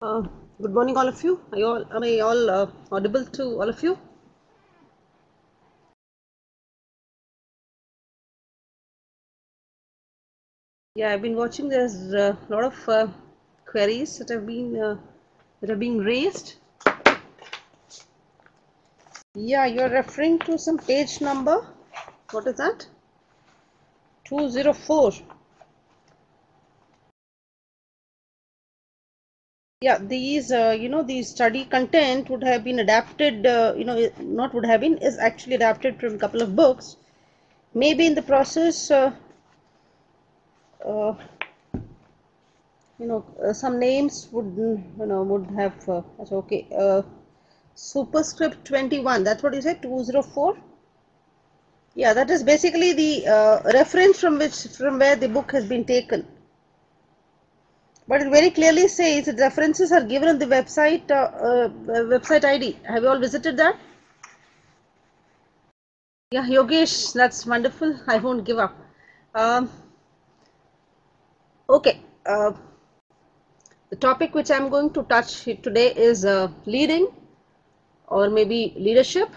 Uh, Good morning, all of you. Am I all audible to all of you? Yeah, I've been watching. There's a lot of queries that have been raised. Yeah, you're referring to some page number. What is that? 204. Yeah, these study content would have been adapted. Not would have been, is actually adapted from a couple of books. Maybe in the process. Uh, some names would have that's okay. Superscript 21, that's what you said, 204. Yeah, that is basically the reference from where the book has been taken, but it very clearly says that references are given on the website ID. Have you all visited that? Yeah, Yogesh, that's wonderful. I won't give up. Okay, the topic which I'm going to touch today is leading, or maybe leadership,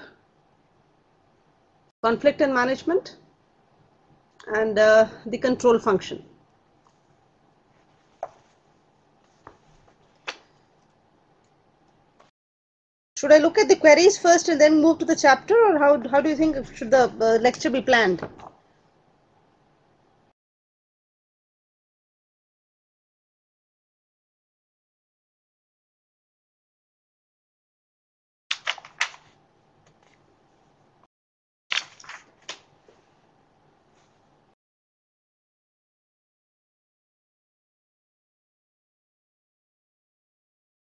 conflict and management, and the control function. Should I look at the queries first and then move to the chapter, or how do you think should the lecture be planned?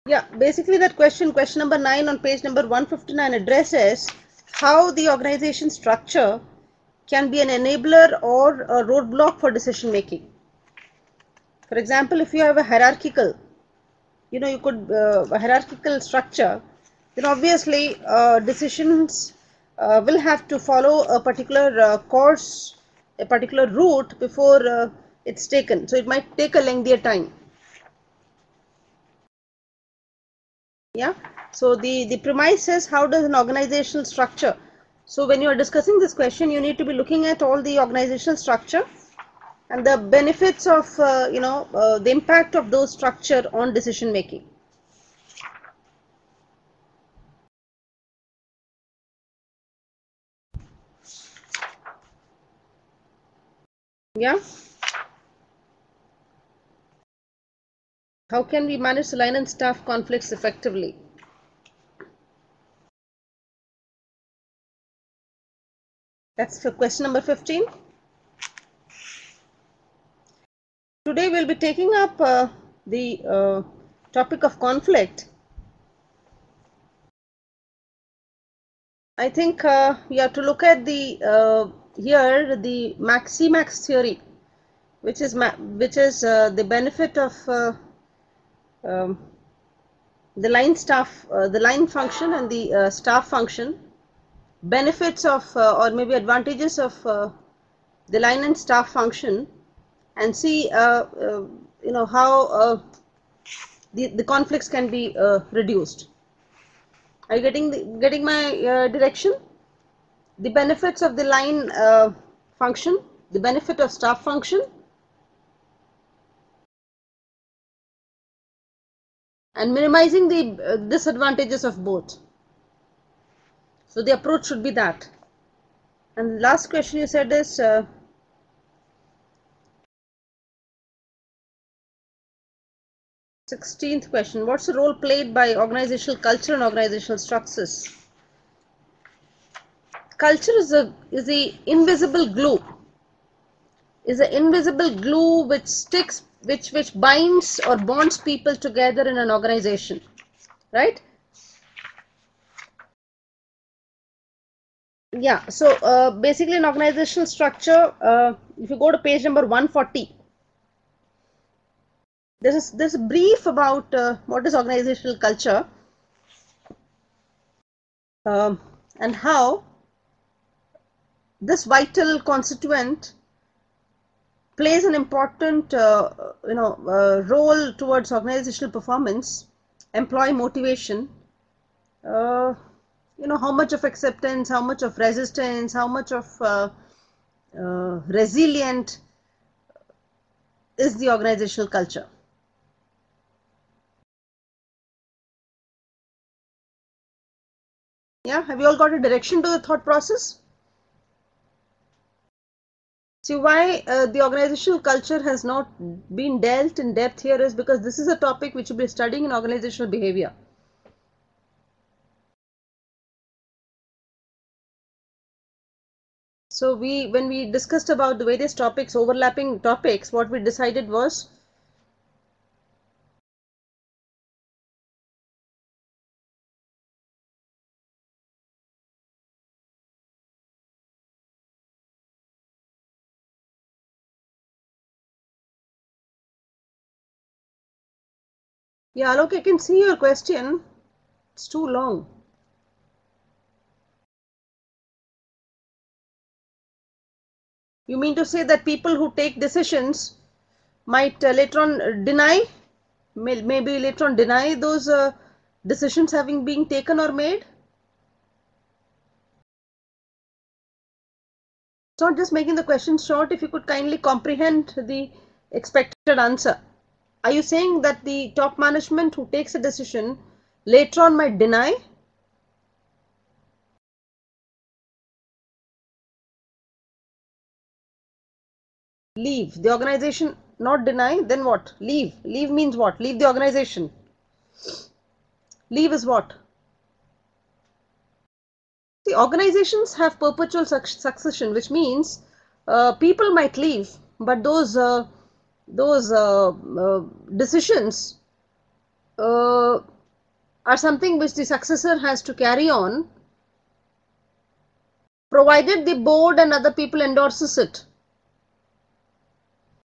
Yeah, basically that question number 9 on page number 159 addresses how the organization structure can be an enabler or a roadblock for decision making. For example, if you have a hierarchical, you could a hierarchical structure, then obviously decisions will have to follow a particular course, a particular route before it's taken. So it might take a lengthier time. Yeah. So the premise is, how does an organizational structure? So when you are discussing this question, you need to be looking at all the organizational structure and the benefits of the impact of those structure on decision making. Yeah. How can we manage the line and staff conflicts effectively? That's for question number 15. Today we'll be taking up the topic of conflict. I think you have to look at the here the Maximax theory, which is the benefit of um, the line function and the staff function, benefits of or maybe advantages of the line and staff function, and see how the conflicts can be reduced. Are you getting my direction? The benefits of the line function, the benefit of staff function, and minimizing the disadvantages of both. So the approach should be that. And last question you said is 16th question. What's the role played by organizational culture and organizational structures? Culture is the invisible glue. Is the invisible glue which sticks, which binds or bonds people together in an organization, right? Yeah. So basically, an organizational structure. If you go to page number 140, there's a brief about what is organizational culture, and how this vital constituent plays an important role towards organizational performance, employee motivation, how much of acceptance, how much of resistance, how much of resilient is the organizational culture. Yeah, have you all got a direction to the thought process? See, why the organizational culture has not been dealt in depth here is because this is a topic which we'll be studying in organizational behavior. So when we discussed about the various topics, overlapping topics, what we decided was yeah, Alok, I can see your question. It's too long. You mean to say that people who take decisions might later on deny, maybe later on deny those decisions having been taken or made? It's not just making the question short. If you could kindly comprehend the expected answer. Are you saying that the top management who takes a decision later on might deny? Leave the organization, not deny, then what? Leave. Leave means what? Leave the organization. Leave is what? The organizations have perpetual succession, which means people might leave, but those decisions are something which the successor has to carry on, provided the board and other people endorses it.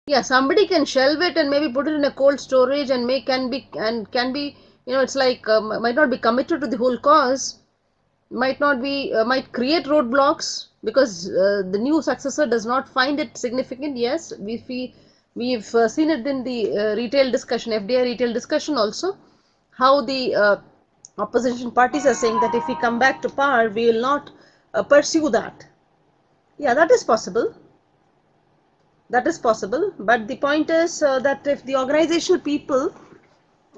Yeah, somebody can shelve it and maybe put it in a cold storage and can be it's like might not be committed to the whole cause, might not be might create roadblocks because the new successor does not find it significant. Yes, we've seen it in the retail discussion, FDI retail discussion also, how the opposition parties are saying that if we come back to power, we will not pursue that. Yeah, that is possible. That is possible, but the point is that if the organizational people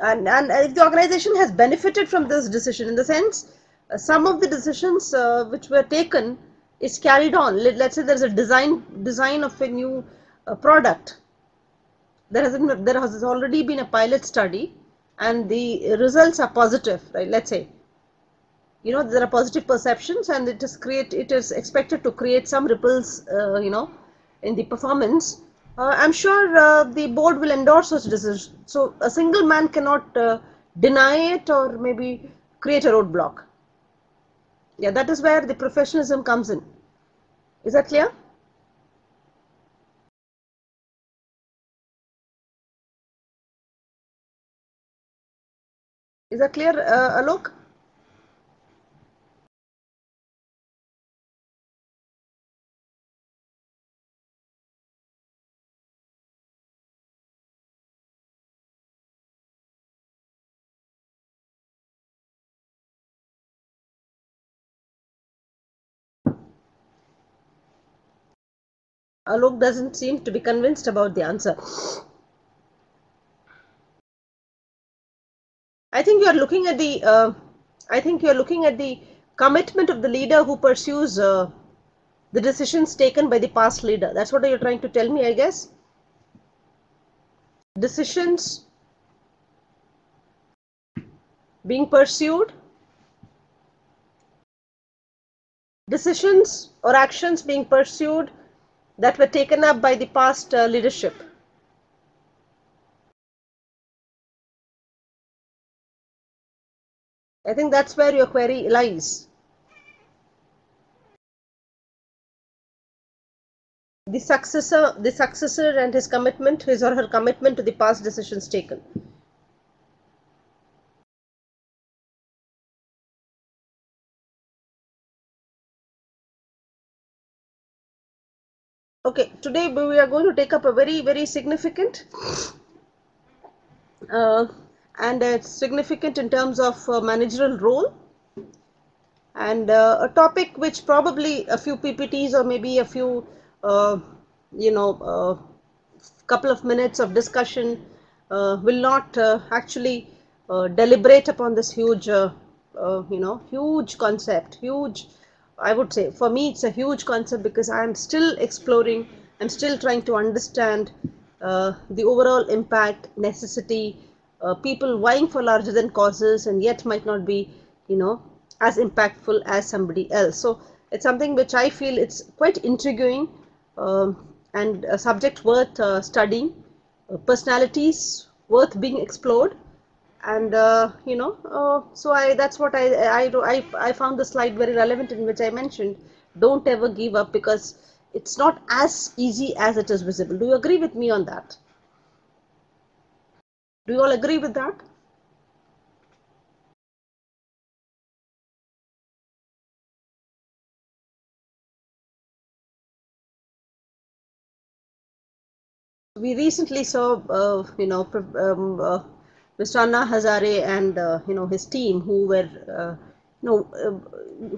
and if the organization has benefited from this decision, in the sense some of the decisions which were taken is carried on. Let's say there is a design of a new product. There has already been a pilot study and the results are positive, right? Let's say there are positive perceptions and it is expected to create some ripples in the performance. I'm sure the board will endorse such decisions. So a single man cannot deny it or maybe create a roadblock. Yeah, that is where the professionalism comes in. Is that clear? Is that clear, Alok? Alok doesn't seem to be convinced about the answer. I think you are looking at the commitment of the leader who pursues the decisions taken by the past leader. That's what you're trying to tell me, I guess. Decisions being pursued, decisions or actions being pursued that were taken up by the past leadership. I think that's where your query lies. The successor and his or her commitment to the past decisions taken. Okay, today we are going to take up a very, very significant and it's significant in terms of managerial role, and a topic which probably a few PPTs or maybe a few you know couple of minutes of discussion will not actually deliberate upon this huge huge concept, huge, I would say for me it's a huge concept, because I am still exploring, I'm still trying to understand the overall impact, necessity, people vying for larger than causes and yet might not be, as impactful as somebody else. So it's something which I feel it's quite intriguing, and a subject worth studying, personalities worth being explored, and so that's what I found the slide very relevant, in which I mentioned don't ever give up, because it's not as easy as it is visible. Do you agree with me on that? Do you all agree with that? We recently saw Mr. Anna Hazare and his team, who were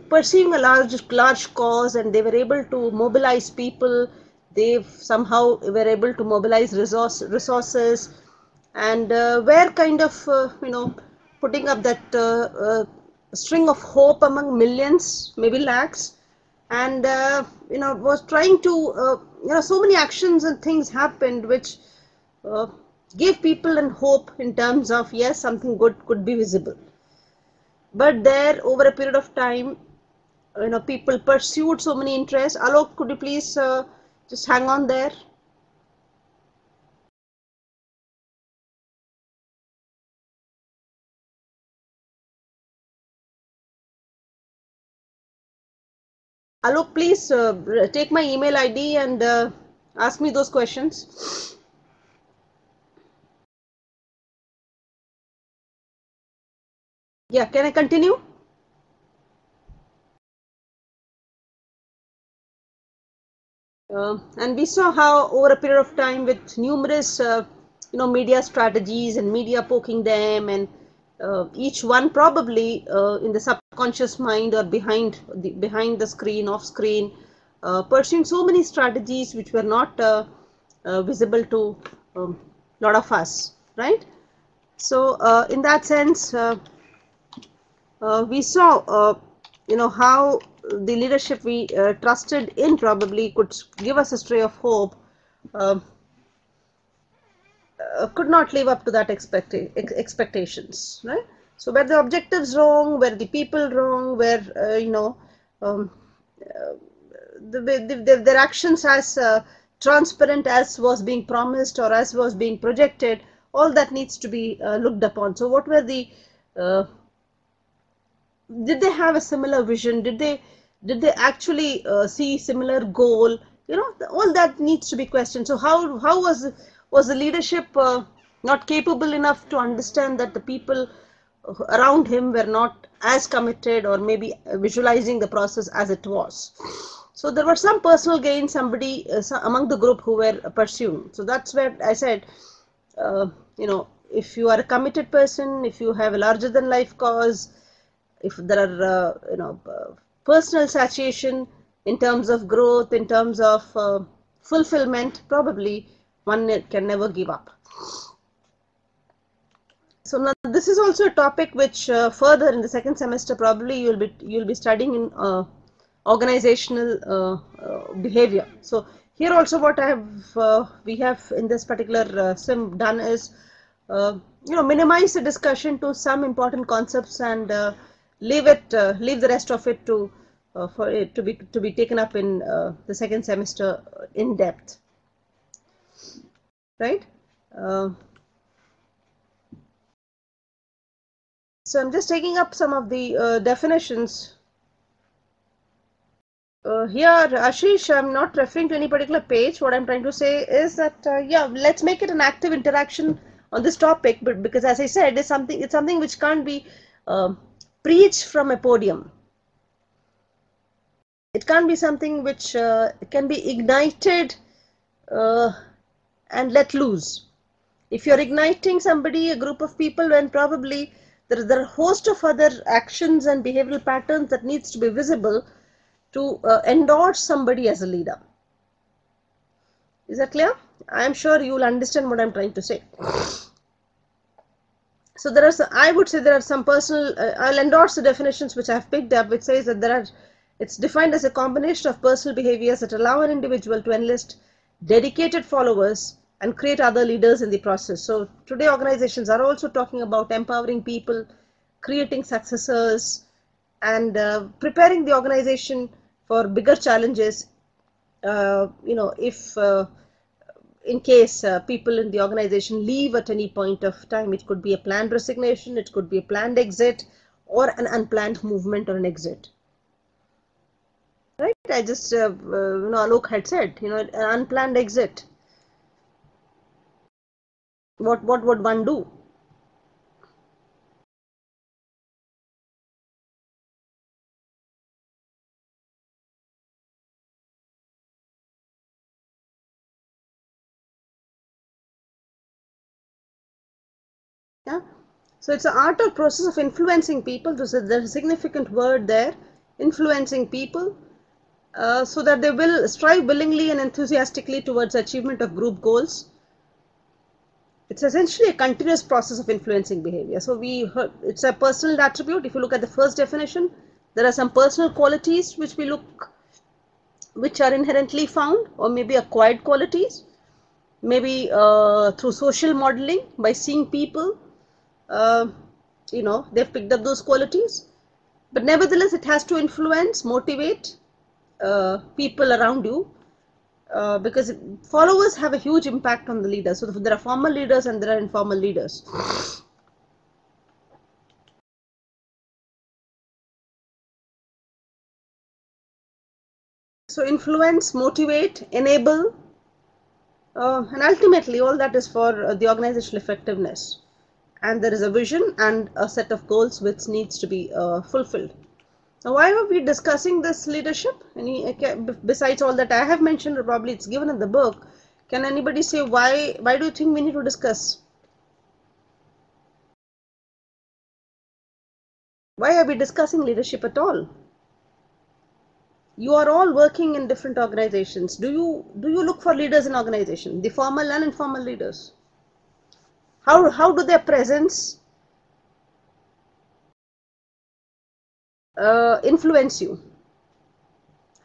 pursuing a large cause, and they were able to mobilize people. They somehow were able to mobilize resources, and were kind of putting up that string of hope among millions, maybe lakhs, and was trying to so many actions and things happened which uh, gave people an hope in terms of, yes, something good could be visible. But there, over a period of time, people pursued so many interests. Alok, could you please just hang on there? Alok, please take my email ID and ask me those questions. Yeah, can I continue? And we saw how over a period of time, with numerous media strategies and media poking them, and each one probably in the subconscious mind or behind the screen, off screen, pursuing so many strategies which were not visible to a lot of us, right? So in that sense, we saw how the leadership we trusted in probably could give us a stray of hope, uh, could not live up to that expectations, right? So were the objectives wrong, were the people wrong, were um, their actions as transparent as was being promised or as was being projected, all that needs to be looked upon. So what were the uh, did they have a similar vision? Did they actually see similar goal? All that needs to be questioned. So how was the leadership not capable enough to understand that the people around him were not as committed, or maybe visualizing the process as it was? So there were some personal gain, somebody among the group who were pursuing. So that's where I said, if you are a committed person, if you have a larger than life cause, if there are personal satiation in terms of growth, in terms of fulfillment, probably one can never give up. So now this is also a topic which further in the second semester probably you'll be studying in organizational behavior. So here also what we have in this particular sim done is minimize the discussion to some important concepts, and leave the rest of it to for it to be taken up in the second semester in depth, right? Uh, so I'm just taking up some of the definitions. Here, Ashish, I'm not referring to any particular page. What I'm trying to say is that, yeah, let's make it an active interaction on this topic. But because, as I said, it's something which can't be preached from a podium. It can't be something which can be ignited and let loose. If you're igniting somebody, a group of people, then probably there are a host of other actions and behavioral patterns that needs to be visible to endorse somebody as a leader. Is that clear? I am sure you will understand what I'm trying to say. So there are some, I would say there are some personal, I'll endorse the definitions which I've picked up, which says that it's defined as a combination of personal behaviors that allow an individual to enlist dedicated followers and create other leaders in the process. So today organizations are also talking about empowering people, creating successors, and preparing the organization for bigger challenges. If in case people in the organization leave at any point of time, it could be a planned resignation, it could be a planned exit, or an unplanned movement or an exit. Right? I just, Alok had said, an unplanned exit. What would one do? Yeah. So it's an art or process of influencing people. There's a significant word there, influencing people, so that they will strive willingly and enthusiastically towards achievement of group goals. It's essentially a continuous process of influencing behavior. So it's a personal attribute. If you look at the first definition, there are some personal qualities which are inherently found, or maybe acquired qualities, maybe through social modeling, by seeing people, they've picked up those qualities. But nevertheless, it has to influence, motivate people around you, because followers have a huge impact on the leaders. So there are formal leaders and there are informal leaders. So influence, motivate, enable, and ultimately all that is for the organizational effectiveness. And there is a vision and a set of goals which needs to be fulfilled. Now, why are we discussing this leadership? Besides all that I have mentioned, or probably it's given in the book, can anybody say why do you think we need to discuss? Why are we discussing leadership at all? You are all working in different organizations. Do you look for leaders in organization, the formal and informal leaders? How do their presence influence you?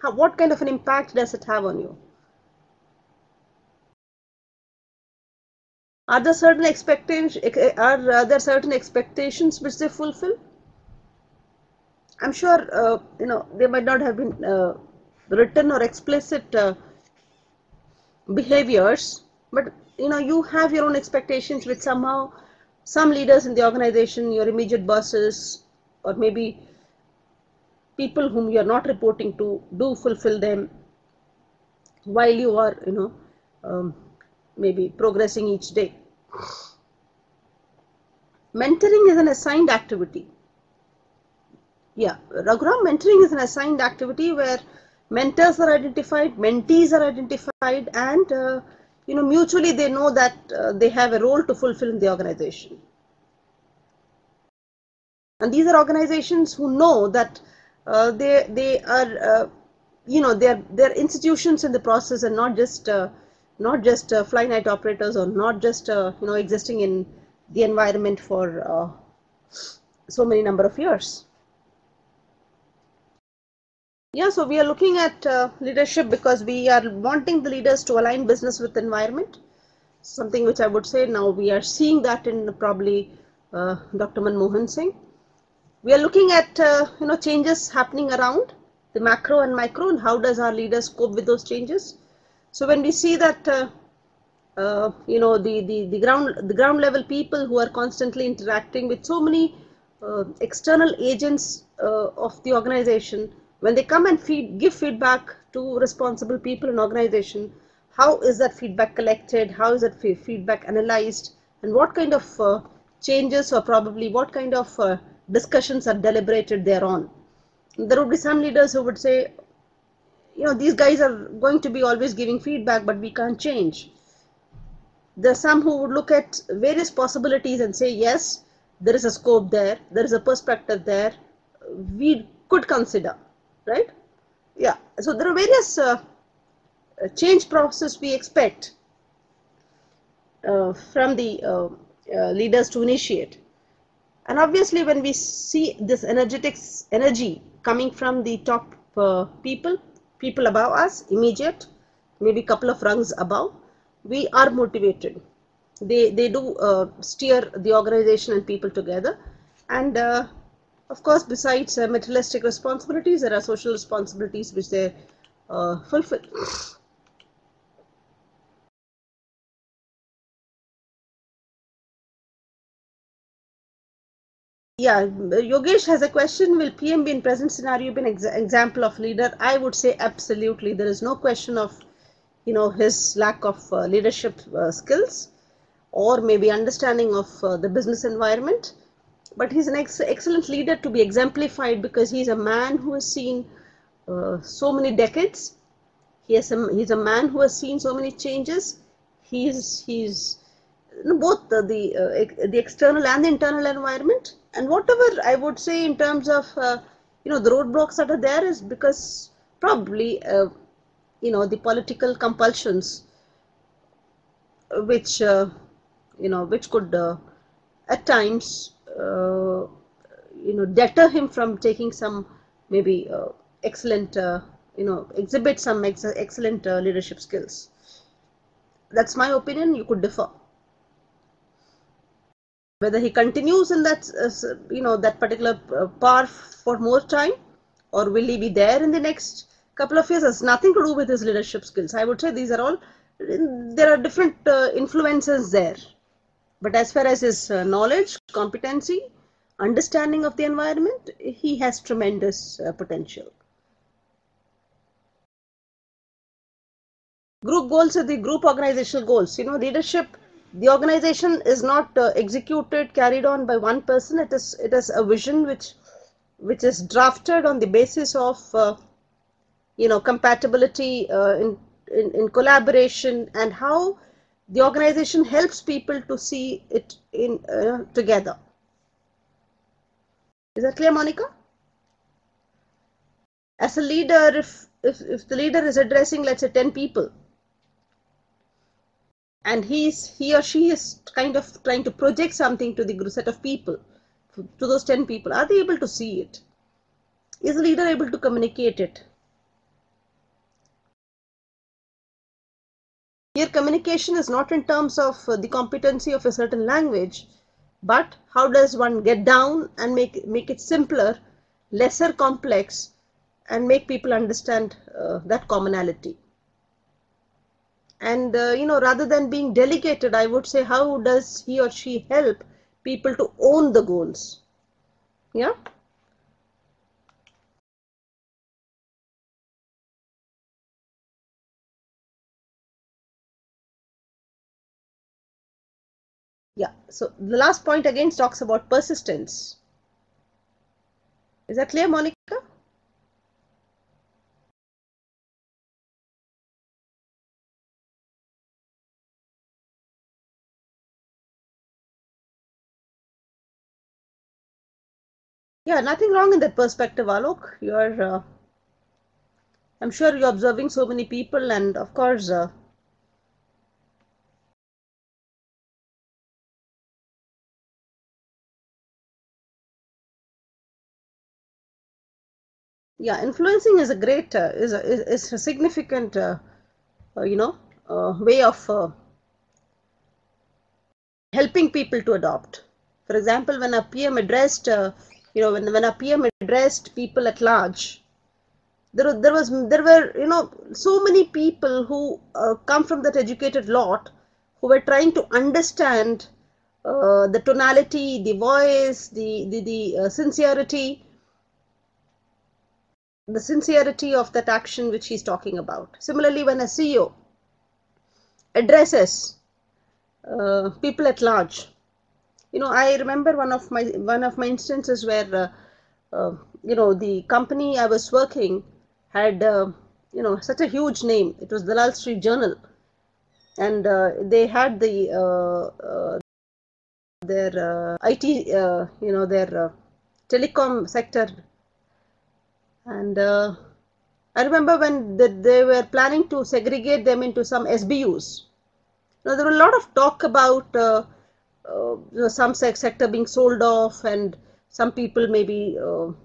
What kind of an impact does it have on you? Are there certain expectations which they fulfill? I'm sure they might not have been written or explicit behaviors, but you have your own expectations which somehow some leaders in the organization, your immediate bosses, or maybe people whom you are not reporting to, do fulfill them while you are maybe progressing each day. Mentoring is an assigned activity. Yeah, Raghuram, mentoring is an assigned activity where mentors are identified, mentees are identified, and mutually they know that they have a role to fulfill in the organization. And these are organizations who know that they are they're institutions in the process, and not just fly night operators, or not just existing in the environment for so many number of years. Yeah, so we are looking at leadership because we are wanting the leaders to align business with environment, something which I would say now we are seeing that in probably Dr. Manmohan Singh. We are looking at changes happening around the macro and micro, and how does our leaders cope with those changes. So when we see that the ground level people who are constantly interacting with so many external agents of the organization, when they come and give feedback to responsible people in organization, how is that feedback collected, how is that feedback analyzed, and what kind of changes, or probably what kind of discussions are deliberated thereon. There would be some leaders who would say, these guys are going to be always giving feedback, but we can't change. There are some who would look at various possibilities and say, yes, there is a scope there, there is a perspective there, we could consider, right? Yeah, so there are various change process we expect from the leaders to initiate. And obviously when we see this energy coming from the top people above us, immediate, maybe couple of rungs above, we are motivated. They do steer the organization and people together. And of course, besides materialistic responsibilities, there are social responsibilities which they fulfill. Yeah, Yogesh has a question. Will PM be in present scenario be an example of leader? I would say absolutely. There is no question of, his lack of leadership skills or maybe understanding of the business environment. But he's an excellent leader to be exemplified because he's a man who has seen so many decades. He's a man who has seen so many changes. He's both the external and the internal environment. And whatever I would say in terms of the roadblocks that are there is because probably the political compulsions which which could at times deter him from taking some maybe excellent exhibit some excellent leadership skills. That's my opinion. You could differ. Whether he continues in that that particular path for more time, or will he be there in the next couple of years, has nothing to do with his leadership skills. I would say these are all, there are different influences there, but as far as his knowledge, competency, understanding of the environment, he has tremendous potential. Group goals are the group organizational goals. Leadership, the organization is not executed, carried on by one person. It is a vision which is drafted on the basis of compatibility in collaboration, and how the organization helps people to see it in together. Is that clear, Monica? As a leader, if the leader is addressing, let's say, 10 people, and he or she is kind of trying to project something to the set of people, to those 10 people, are they able to see it? Is the leader able to communicate it? Here communication is not in terms of the competency of a certain language, but how does one get down and make it simpler, lesser complex, and make people understand that commonality. And rather than being delegated, I would say, how does he or she help people to own the goals? Yeah. Yeah. So the last point again talks about persistence. Is that clear, Monica? Yeah, nothing wrong in that perspective, Alok. You're, I'm sure you're observing so many people, and of course, yeah, influencing is a great, is a significant, way of helping people to adopt. For example, when a PM addressed, when a PM addressed people at large, there were so many people who come from that educated lot, who were trying to understand the tonality, the voice, the sincerity of that action which he's talking about. Similarly, when a CEO addresses people at large, I remember one of my instances where the company I was working had such a huge name. It was Dalal Street Journal, and they had their IT, their telecom sector, and I remember when they were planning to segregate them into some SBUs. Now, there were a lot of talk about some sector being sold off, and some people maybe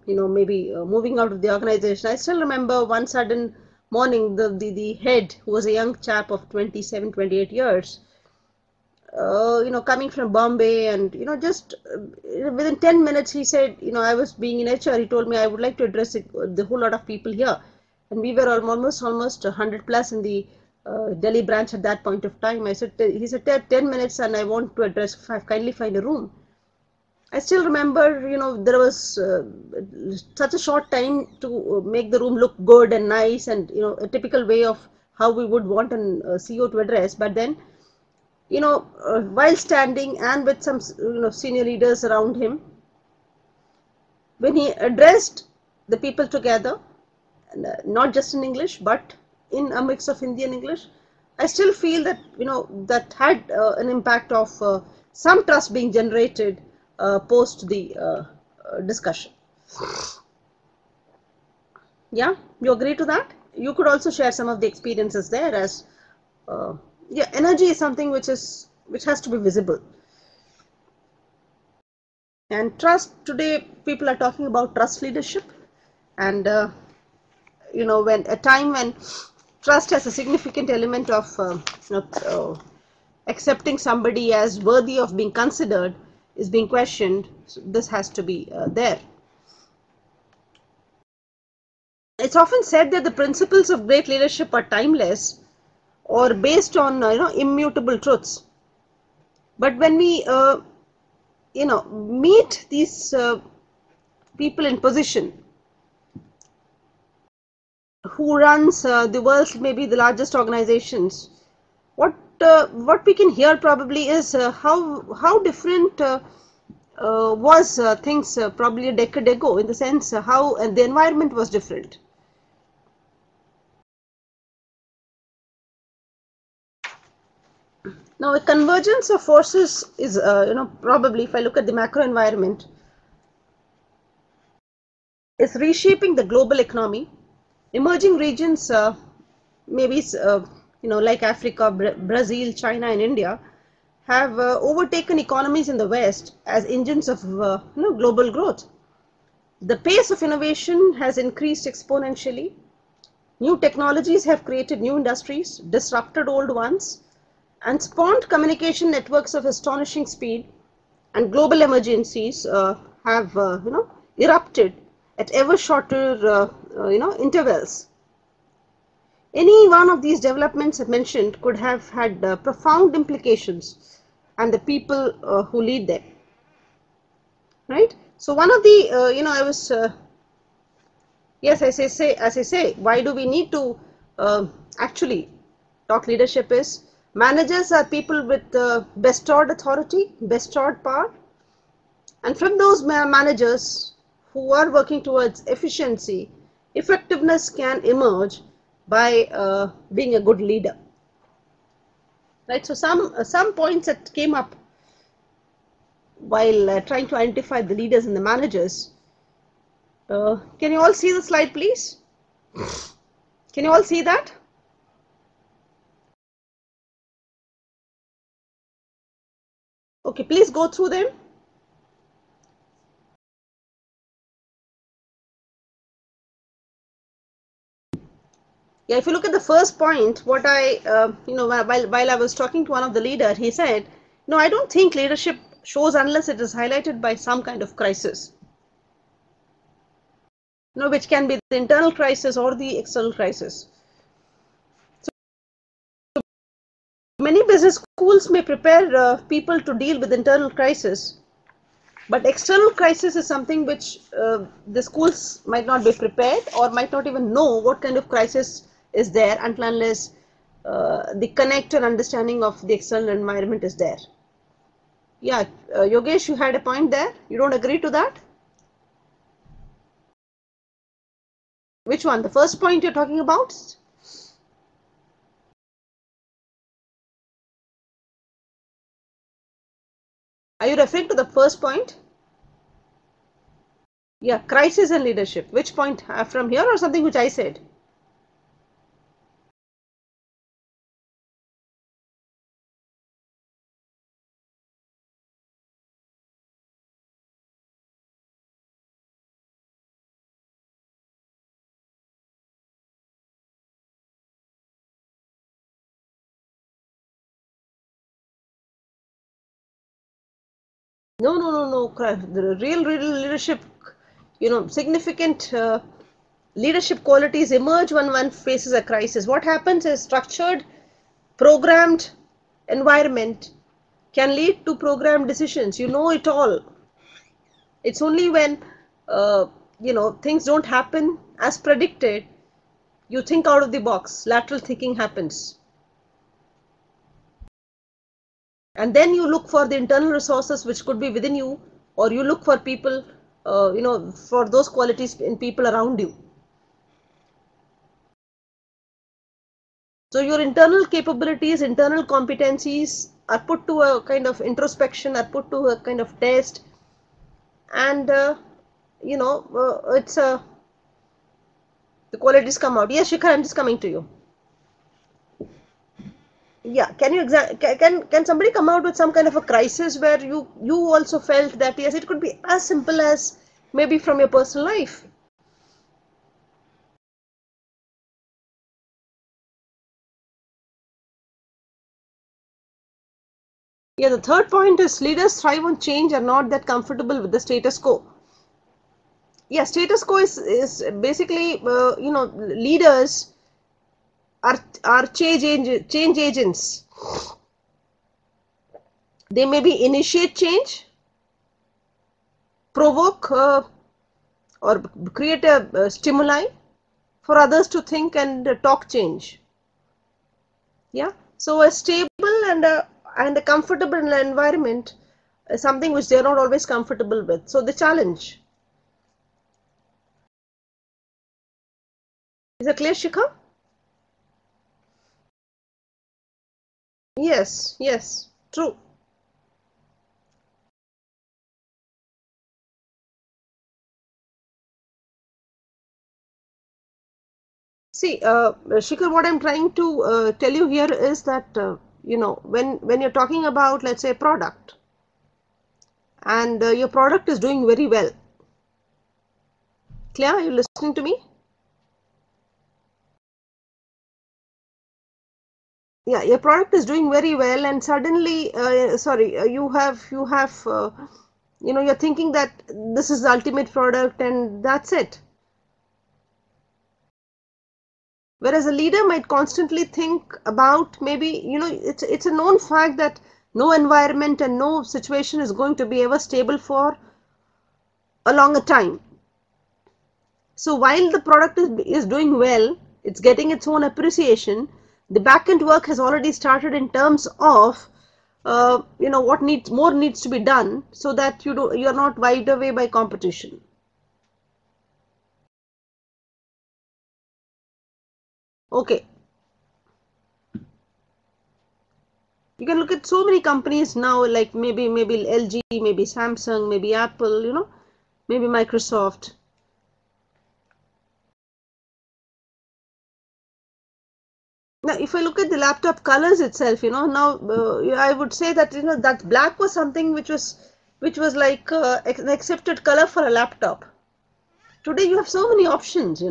moving out of the organization. I still remember one sudden morning, the head, who was a young chap of 27, 28 years, coming from Bombay, and just within 10 minutes he said, I was being in HR, he told me, I would like to address the whole lot of people here, and we were almost 100 plus in the Delhi branch at that point of time. He said 10 minutes and I want to address, kindly find a room. I still remember, there was such a short time to make the room look good and nice, and a typical way of how we would want an CEO to address. But then, while standing and with some senior leaders around him, when he addressed the people together, not just in English but in a mix of Hindi and English, I still feel that that had an impact of some trust being generated post the discussion. Yeah, you agree to that? You could also share some of the experiences there, as yeah, energy is something which has to be visible. And trust, today people are talking about trust leadership, and when a time when trust has a significant element of accepting somebody as worthy of being considered is being questioned. So this has to be there. It's often said that the principles of great leadership are timeless or based on immutable truths. But when we meet these people in position who runs the world's maybe the largest organizations, what we can hear probably is how different was things probably a decade ago, in the sense how the environment was different. Now, a convergence of forces is, probably, if I look at the macro environment, is reshaping the global economy. Emerging regions, maybe, like Africa, Brazil, China, and India, have overtaken economies in the West as engines of global growth. The pace of innovation has increased exponentially. New technologies have created new industries, disrupted old ones, and spawned communication networks of astonishing speed, and global emergencies have erupted at ever shorter intervals. Any one of these developments mentioned could have had profound implications on the people who lead them, right? So one of the I was yes, as I say, why do we need to actually talk leadership is, managers are people with bestowed authority, bestowed power, and from those managers who are working towards efficiency, effectiveness can emerge by being a good leader, right? So some points that came up while trying to identify the leaders and the managers. Can you all see the slide, please? Can you all see that? Okay, please go through them. Yeah, if you look at the first point, what I, while I was talking to one of the leaders, he said, no, I don't think leadership shows unless it is highlighted by some kind of crisis. Which can be the internal crisis or the external crisis. So many business schools may prepare people to deal with internal crisis, but external crisis is something which the schools might not be prepared or might not even know what kind of crisis is there until unless the connect and understanding of the external environment is there. Yeah, Yogesh, you had a point there. You don't agree to that? Which one? The first point you're talking about? Are you referring to the first point? Yeah, crisis and leadership. Which point? From here or something which I said? No. The real leadership, significant leadership qualities emerge when one faces a crisis. What happens is structured, programmed environment can lead to programmed decisions. You know it all. It's only when, things don't happen as predicted, you think out of the box. Lateral thinking happens. And then you look for the internal resources which could be within you, or you look for people, for those qualities in people around you. So your internal capabilities, internal competencies are put to a kind of introspection, are put to a kind of test, and it's the qualities come out. Yes, Shikhar, I'm just coming to you. Yeah, can somebody come out with some kind of a crisis where you also felt that yes, it could be as simple as maybe from your personal life. Yeah, the third point is leaders thrive on change, are not that comfortable with the status quo. Yeah, status quo is basically leaders are change agents. They maybe initiate change, provoke or create a stimuli for others to think and talk change. Yeah, so a stable and a comfortable environment is something which they are not always comfortable with. So the challenge. Is it clear, Shikha? Yes, true. See, Shikhar, what I'm trying to tell you here is that, when you're talking about, let's say, a product, and your product is doing very well. Clear? Are you listening to me? Yeah, your product is doing very well, and suddenly, you're thinking that this is the ultimate product and that's it. Whereas a leader might constantly think about maybe, it's a known fact that no environment and no situation is going to be ever stable for a longer time. So while the product is doing well, it's getting its own appreciation, the back end work has already started in terms of what needs to be done so that you're not wiped away by competition. Okay. You can look at so many companies now, like maybe LG, maybe Samsung, maybe Apple, maybe Microsoft. Now, if I look at the laptop colors itself, now I would say that that black was something which was like an accepted color for a laptop. Today you have so many options,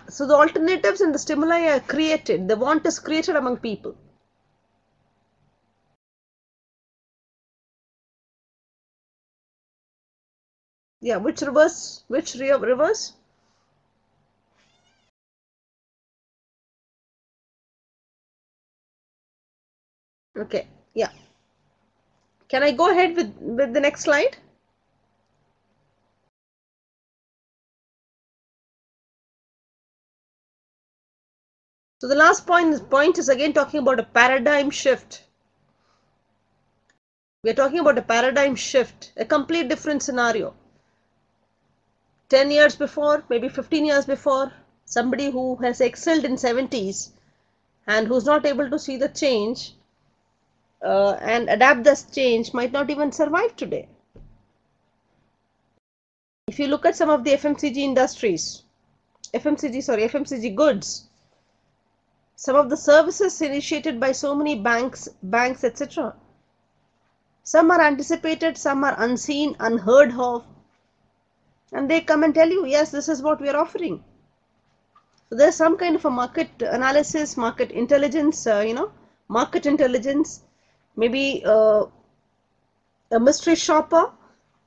So the alternatives and the stimuli are created. The want is created among people. Yeah, which reverse? Okay, yeah. Can I go ahead with the next slide? So the last point is again talking about a paradigm shift. We are talking about a paradigm shift, a complete different scenario. 10 years before, maybe 15 years before, Somebody who has excelled in 70s and who's not able to see the change and adapt this change might not even survive today. If you look at some of the FMCG industries, FMCG goods, some of the services initiated by so many banks, etc. Some are anticipated, some are unseen, unheard of, and they come and tell you, yes, this is what we are offering. So there's some kind of a market analysis, market intelligence, market intelligence, maybe a mystery shopper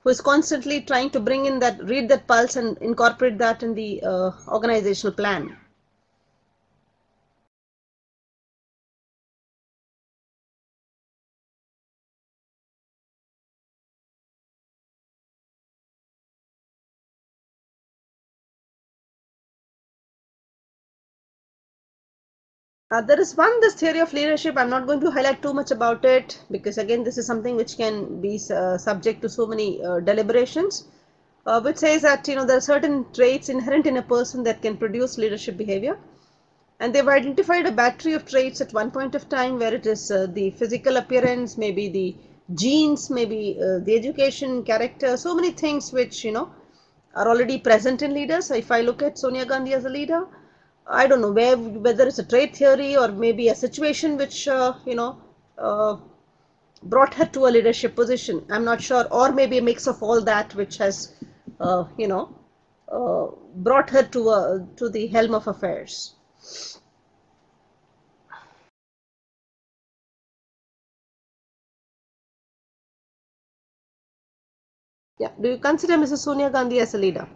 who is constantly trying to bring in that, read that pulse and incorporate that in the organizational plan. There is this theory of leadership. I'm not going to highlight too much about it because again this is something which can be subject to so many deliberations, which says that there are certain traits inherent in a person that can produce leadership behavior, and they've identified a battery of traits at one point of time where it is the physical appearance, maybe the genes, maybe the education, character, so many things which are already present in leaders. So if I look at Sonia Gandhi as a leader, I don't know whether it's a trait theory or maybe a situation which brought her to a leadership position. I'm not sure, or maybe a mix of all that which has brought her to the helm of affairs. Yeah. Do you consider Mrs. Sonia Gandhi as a leader?